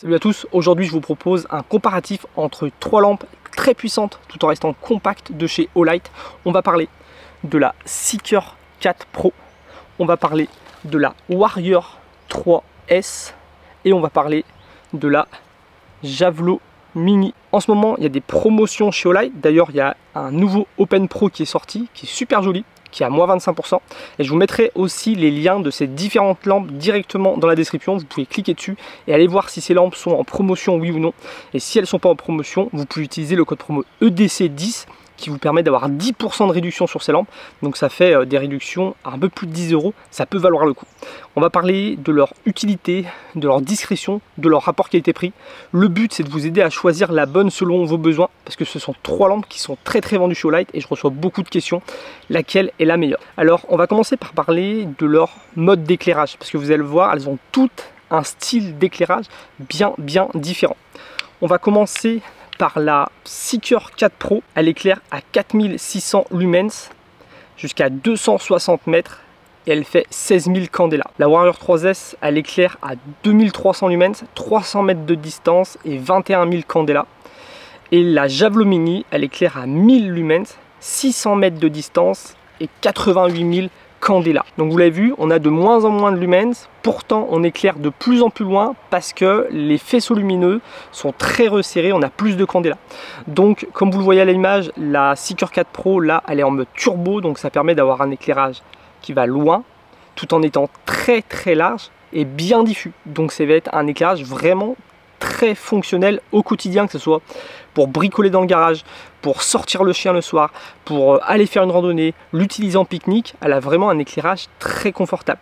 Salut à tous, aujourd'hui je vous propose un comparatif entre trois lampes très puissantes tout en restant compactes de chez Olight. On va parler de la Seeker 4 Pro, on va parler de la Warrior 3S et on va parler de la Javelot Mini. En ce moment il y a des promotions chez Olight, d'ailleurs il y a un nouveau Open Pro qui est sorti, qui est super joli, qui est à moins 25%, et je vous mettrai aussi les liens de ces différentes lampes directement dans la description. Vous pouvez cliquer dessus et aller voir si ces lampes sont en promotion, oui ou non. Et si elles ne sont pas en promotion, vous pouvez utiliser le code promo EDC10 qui vous permet d'avoir 10% de réduction sur ces lampes. Donc ça fait des réductions à un peu plus de 10 €, ça peut valoir le coup. On va parler de leur utilité, de leur discrétion, de leur rapport qualité-prix. Le but c'est de vous aider à choisir la bonne selon vos besoins, parce que ce sont trois lampes qui sont très vendues chez Olight et je reçois beaucoup de questions. Laquelle est la meilleure? Alors on va commencer par parler de leur mode d'éclairage, parce que vous allez le voir, elles ont toutes un style d'éclairage bien différent. On va commencer par la Seeker 4 Pro, elle éclaire à 4600 lumens jusqu'à 260 mètres et elle fait 16 000 candela. La Warrior 3S, elle éclaire à 2300 lumens, 300 mètres de distance et 21 000 candela. Et la Javelot Mini, elle éclaire à 1000 lumens, 600 mètres de distance et 88 000 candela. Donc vous l'avez vu, on a de moins en moins de lumens, pourtant on éclaire de plus en plus loin parce que les faisceaux lumineux sont très resserrés, on a plus de candela. Donc comme vous le voyez à l'image, la Seeker 4 Pro là, elle est en mode turbo, donc ça permet d'avoir un éclairage qui va loin tout en étant très large et bien diffus. Donc ça va être un éclairage vraiment très fonctionnel au quotidien, que ce soit pour bricoler dans le garage, pour sortir le chien le soir, pour aller faire une randonnée, l'utiliser en pique-nique. Elle a vraiment un éclairage très confortable.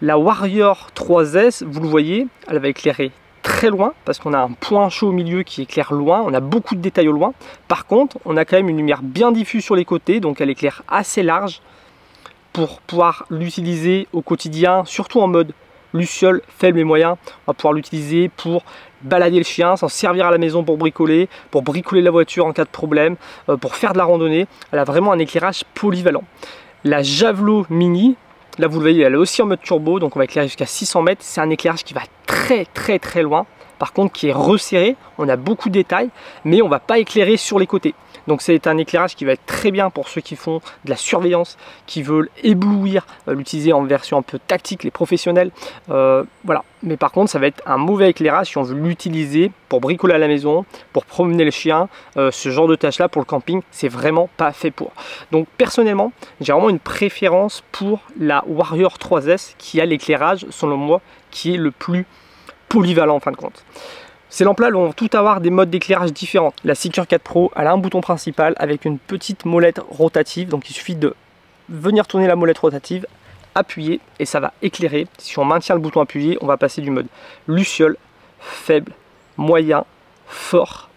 La Warrior 3S, vous le voyez, elle va éclairer très loin parce qu'on a un point chaud au milieu qui éclaire loin, on a beaucoup de détails au loin. Par contre, on a quand même une lumière bien diffuse sur les côtés, donc elle éclaire assez large pour pouvoir l'utiliser au quotidien, surtout en mode luciole, faible et moyen. On va pouvoir l'utiliser pour balader le chien, s'en servir à la maison pour bricoler la voiture en cas de problème, pour faire de la randonnée. Elle a vraiment un éclairage polyvalent. La Javelot Mini, là vous le voyez, elle est aussi en mode turbo, donc on va éclairer jusqu'à 600 mètres. C'est un éclairage qui va très loin, par contre qui est resserré, on a beaucoup de détails, mais on ne va pas éclairer sur les côtés. Donc c'est un éclairage qui va être très bien pour ceux qui font de la surveillance, qui veulent éblouir, l'utiliser en version un peu tactique, les professionnels. Voilà. Mais par contre, ça va être un mauvais éclairage si on veut l'utiliser pour bricoler à la maison, pour promener le chien, ce genre de tâches là pour le camping, c'est vraiment pas fait pour. Donc personnellement, j'ai vraiment une préférence pour la Warrior 3S qui a l'éclairage, selon moi, qui est le plus polyvalent en fin de compte. Ces lampes-là vont tout avoir des modes d'éclairage différents. La Seeker 4 Pro, elle a un bouton principal avec une petite molette rotative. Donc il suffit de venir tourner la molette rotative, appuyer et ça va éclairer. Si on maintient le bouton appuyé, on va passer du mode luciole, faible, moyen, fort.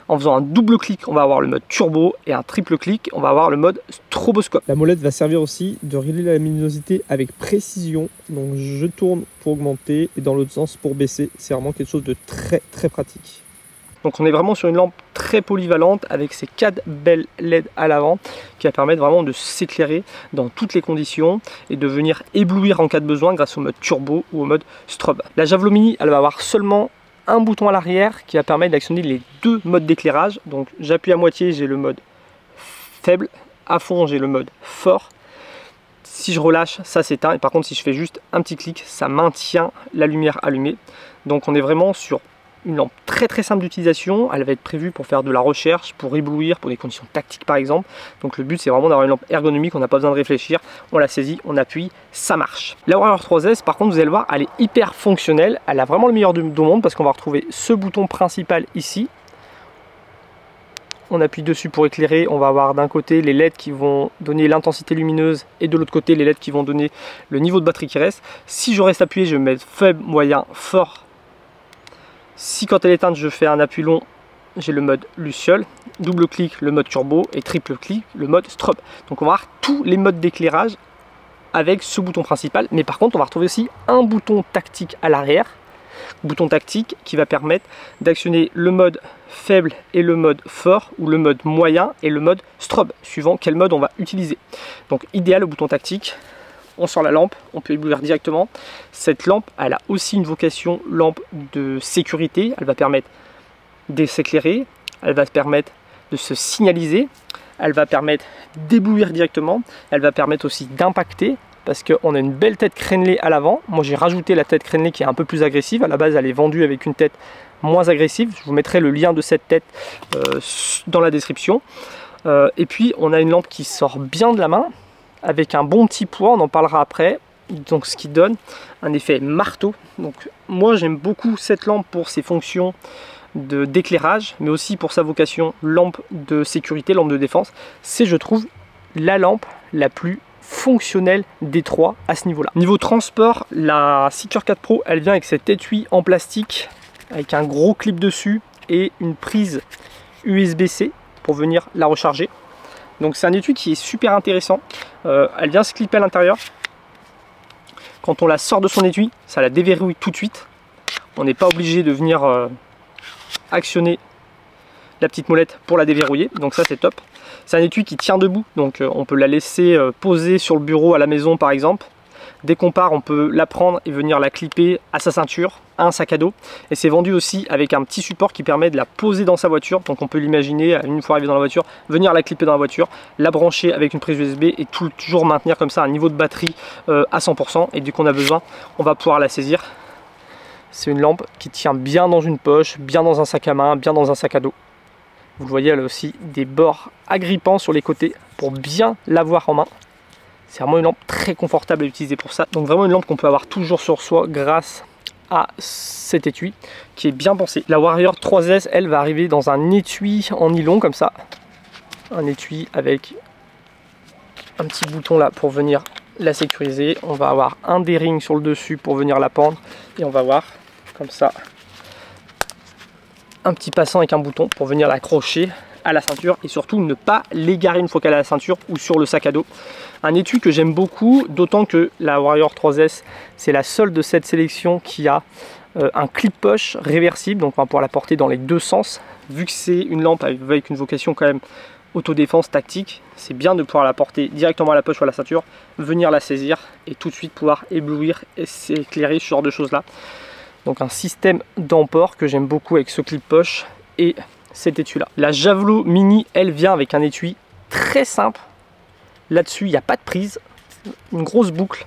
En faisant un double clic, on va avoir le mode turbo et un triple clic, on va avoir le mode stroboscope. La molette va servir aussi de régler la luminosité avec précision. Donc je tourne pour augmenter et dans l'autre sens pour baisser. C'est vraiment quelque chose de très pratique. Donc on est vraiment sur une lampe très polyvalente avec ces 4 belles LED à l'avant qui va permettre vraiment de s'éclairer dans toutes les conditions et de venir éblouir en cas de besoin grâce au mode turbo ou au mode strobe. La Javelot Mini, elle va avoir seulement un bouton à l'arrière qui va permettre d'actionner les deux modes d'éclairage. Donc j'appuie à moitié, j'ai le mode faible, à fond j'ai le mode fort. Si je relâche, ça s'éteint, et par contre si je fais juste un petit clic, ça maintient la lumière allumée. Donc on est vraiment sur une lampe très simple d'utilisation. Elle va être prévue pour faire de la recherche, pour éblouir, pour des conditions tactiques par exemple. Donc le but c'est vraiment d'avoir une lampe ergonomique, on n'a pas besoin de réfléchir, on la saisit, on appuie, ça marche. La Warrior 3S par contre, vous allez le voir, elle est hyper fonctionnelle, elle a vraiment le meilleur du monde parce qu'on va retrouver ce bouton principal ici. On appuie dessus pour éclairer, on va avoir d'un côté les LED qui vont donner l'intensité lumineuse et de l'autre côté les LED qui vont donner le niveau de batterie qui reste. Si je reste appuyé, je vais mettre faible, moyen, fort. Si quand elle est éteinte, je fais un appui long, j'ai le mode luciole, double clic le mode turbo et triple clic le mode strobe. Donc on va avoir tous les modes d'éclairage avec ce bouton principal, mais par contre on va retrouver aussi un bouton tactique à l'arrière, bouton tactique qui va permettre d'actionner le mode faible et le mode fort, ou le mode moyen et le mode strobe, suivant quel mode on va utiliser. Donc idéal le bouton tactique on sort la lampe, on peut éblouir directement. Cette lampe, elle a aussi une vocation lampe de sécurité. Elle va permettre de s'éclairer, elle va permettre de se signaliser, elle va permettre d'éblouir directement, elle va permettre aussi d'impacter parce qu'on a une belle tête crénelée à l'avant. Moi j'ai rajouté la tête crénelée qui est un peu plus agressive. À la base elle est vendue avec une tête moins agressive. Je vous mettrai le lien de cette tête dans la description. Et puis on a une lampe qui sort bien de la main avec un bon petit poids, on en parlera après. Donc ce qui donne un effet marteau. Donc moi j'aime beaucoup cette lampe pour ses fonctions d'éclairage, mais aussi pour sa vocation lampe de sécurité, lampe de défense. C'est, je trouve, la lampe la plus fonctionnelle des trois à ce niveau-là. Niveau transport, la Seeker 4 Pro, elle vient avec cet étui en plastique avec un gros clip dessus et une prise USB-C pour venir la recharger. Donc c'est un étui qui est super intéressant. Elle vient se clipper à l'intérieur. Quand on la sort de son étui, ça la déverrouille tout de suite. On n'est pas obligé de venir actionner la petite molette pour la déverrouiller, donc ça c'est top. C'est un étui qui tient debout, donc on peut la laisser poser sur le bureau à la maison par exemple. Dès qu'on part, on peut la prendre et venir la clipper à sa ceinture, à un sac à dos. Et c'est vendu aussi avec un petit support qui permet de la poser dans sa voiture. Donc on peut l'imaginer, une fois arrivé dans la voiture, venir la clipper dans la voiture, la brancher avec une prise USB et toujours maintenir comme ça un niveau de batterie à 100%. Et dès qu'on a besoin, on va pouvoir la saisir. C'est une lampe qui tient bien dans une poche, bien dans un sac à main, bien dans un sac à dos. Vous le voyez, elle a aussi des bords agrippants sur les côtés pour bien l'avoir en main. C'est vraiment une lampe très confortable à utiliser pour ça. Donc vraiment une lampe qu'on peut avoir toujours sur soi grâce à cet étui qui est bien pensé. La Warrior 3S, elle, va arriver dans un étui en nylon comme ça. Un étui avec un petit bouton là pour venir la sécuriser. On va avoir un D-ring sur le dessus pour venir la pendre. Et on va avoir comme ça un petit passant avec un bouton pour venir l'accrocher à la ceinture et surtout ne pas l'égarer une fois qu'elle est à la ceinture ou sur le sac à dos. Un étui que j'aime beaucoup, d'autant que la Warrior 3S c'est la seule de cette sélection qui a un clip poche réversible, donc on va pouvoir la porter dans les deux sens. Vu que c'est une lampe avec une vocation quand même autodéfense tactique, c'est bien de pouvoir la porter directement à la poche ou à la ceinture, venir la saisir et tout de suite pouvoir éblouir et s'éclairer, ce genre de choses là. Donc un système d'emport que j'aime beaucoup avec ce clip poche et cet étui là. La Javelot Mini, elle vient avec un étui très simple. Là-dessus, il n'y a pas de prise, une grosse boucle.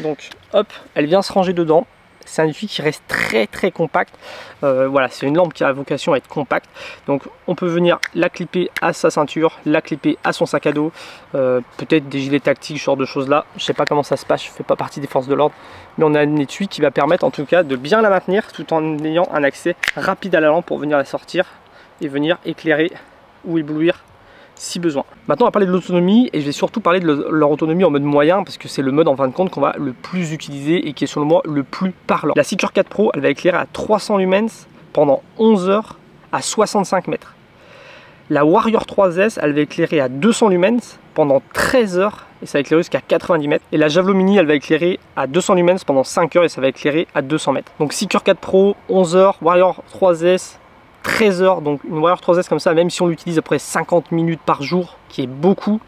Donc hop, elle vient se ranger dedans. C'est un étui qui reste très très compact. Voilà, c'est une lampe qui a vocation à être compacte. Donc on peut venir la clipper à sa ceinture, la clipper à son sac à dos, peut-être des gilets tactiques, ce genre de choses là. Je sais pas comment ça se passe, je fais pas partie des forces de l'ordre. Mais on a un étui qui va permettre en tout cas de bien la maintenir tout en ayant un accès rapide à la lampe pour venir la sortir et venir éclairer ou éblouir si besoin. Maintenant on va parler de l'autonomie et je vais surtout parler de leur autonomie en mode moyen parce que c'est le mode en fin de compte qu'on va le plus utiliser et qui est selon moi le plus parlant. La Seeker 4 Pro, elle va éclairer à 300 lumens pendant 11 heures à 65 mètres. La Warrior 3S, elle va éclairer à 200 lumens pendant 13 heures et ça va éclairer jusqu'à 90 mètres. Et la Javelot Mini, elle va éclairer à 200 lumens pendant 5 heures et ça va éclairer à 200 mètres. Donc Seeker 4 Pro, 11 heures, Warrior 3S, 13 heures, donc une Warrior 3S comme ça, même si on l'utilise après 50 minutes par jour, qui est beaucoup,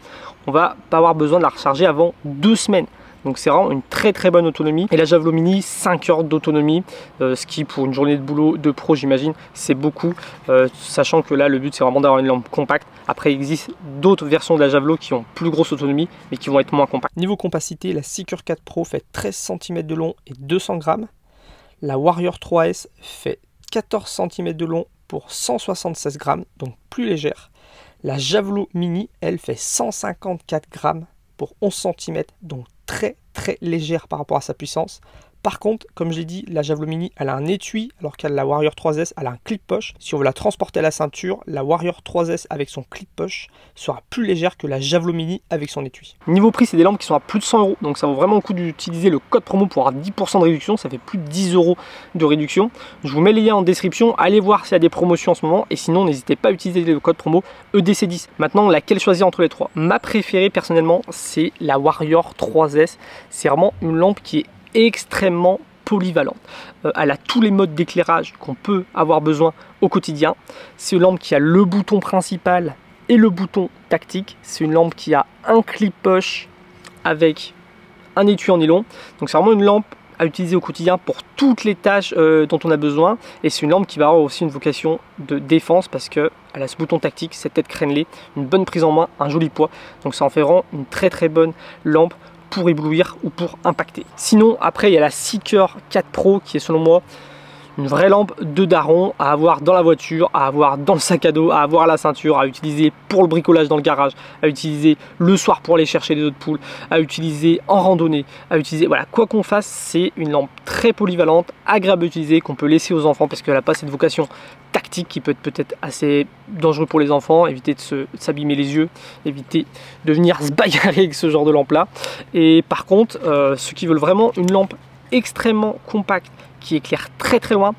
on va pas avoir besoin de la recharger avant 2 semaines. Donc c'est vraiment une très très bonne autonomie. Et la Javelot Mini, 5 heures d'autonomie, ce qui pour une journée de boulot de pro j'imagine, c'est beaucoup. Sachant que là le but c'est vraiment d'avoir une lampe compacte. Après il existe d'autres versions de la Javelot qui ont plus grosse autonomie, mais qui vont être moins compactes. Niveau compacité, la Seeker 4 Pro fait 13 cm de long et 200 grammes. La Warrior 3S fait 14 cm de long pour 176 grammes, donc plus légère. La Javelot Mini, elle fait 154 grammes pour 11 cm, donc très très légère par rapport à sa puissance. Par contre, comme j'ai dit, la Javelot Mini, elle a un étui, alors qu'elle la Warrior 3S, elle a un clip poche. Si on veut la transporter à la ceinture, la Warrior 3S avec son clip poche sera plus légère que la Javelot Mini avec son étui. Niveau prix, c'est des lampes qui sont à plus de 100 €, donc ça vaut vraiment le coup d'utiliser le code promo pour avoir 10% de réduction. Ça fait plus de 10 € de réduction. Je vous mets les liens en description, allez voir s'il y a des promotions en ce moment, et sinon n'hésitez pas à utiliser le code promo EDC10. Maintenant, laquelle choisir entre les trois? Ma préférée personnellement, c'est la Warrior 3S. C'est vraiment une lampe qui est extrêmement polyvalente. Elle a tous les modes d'éclairage qu'on peut avoir besoin au quotidien. C'est une lampe qui a le bouton principal et le bouton tactique. C'est une lampe qui a un clip poche avec un étui en nylon. Donc c'est vraiment une lampe à utiliser au quotidien pour toutes les tâches dont on a besoin, et c'est une lampe qui va avoir aussi une vocation de défense parce qu'elle a ce bouton tactique, cette tête crénelée, une bonne prise en main, un joli poids, donc ça en fait vraiment une très bonne lampe pour éblouir ou pour impacter. Sinon après il y a la Seeker 4 Pro qui est selon moi une vraie lampe de daron à avoir dans la voiture, à avoir dans le sac à dos, à avoir à la ceinture, à utiliser pour le bricolage dans le garage, à utiliser le soir pour aller chercher des œufs de poule, à utiliser en randonnée, à utiliser, voilà, quoi qu'on fasse, c'est une lampe très polyvalente, agréable à utiliser, qu'on peut laisser aux enfants parce qu'elle n'a pas cette vocation tactique qui peut être peut-être assez dangereux pour les enfants, éviter de s'abîmer les yeux, éviter de venir se bagarrer avec ce genre de lampe là. Et par contre, ceux qui veulent vraiment une lampe extrêmement compacte, qui éclaire très loin,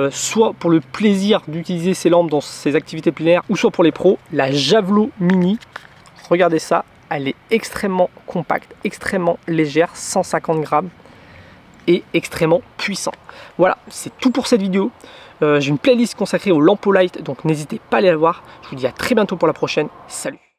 soit pour le plaisir d'utiliser ces lampes dans ses activités plein ou soit pour les pros, la Javelot Mini, regardez ça, elle est extrêmement compacte, extrêmement légère, 150 grammes et extrêmement puissant. Voilà, c'est tout pour cette vidéo. J'ai une playlist consacrée aux lampes Olight, donc n'hésitez pas à aller la voir. Je vous dis à très bientôt pour la prochaine. Salut!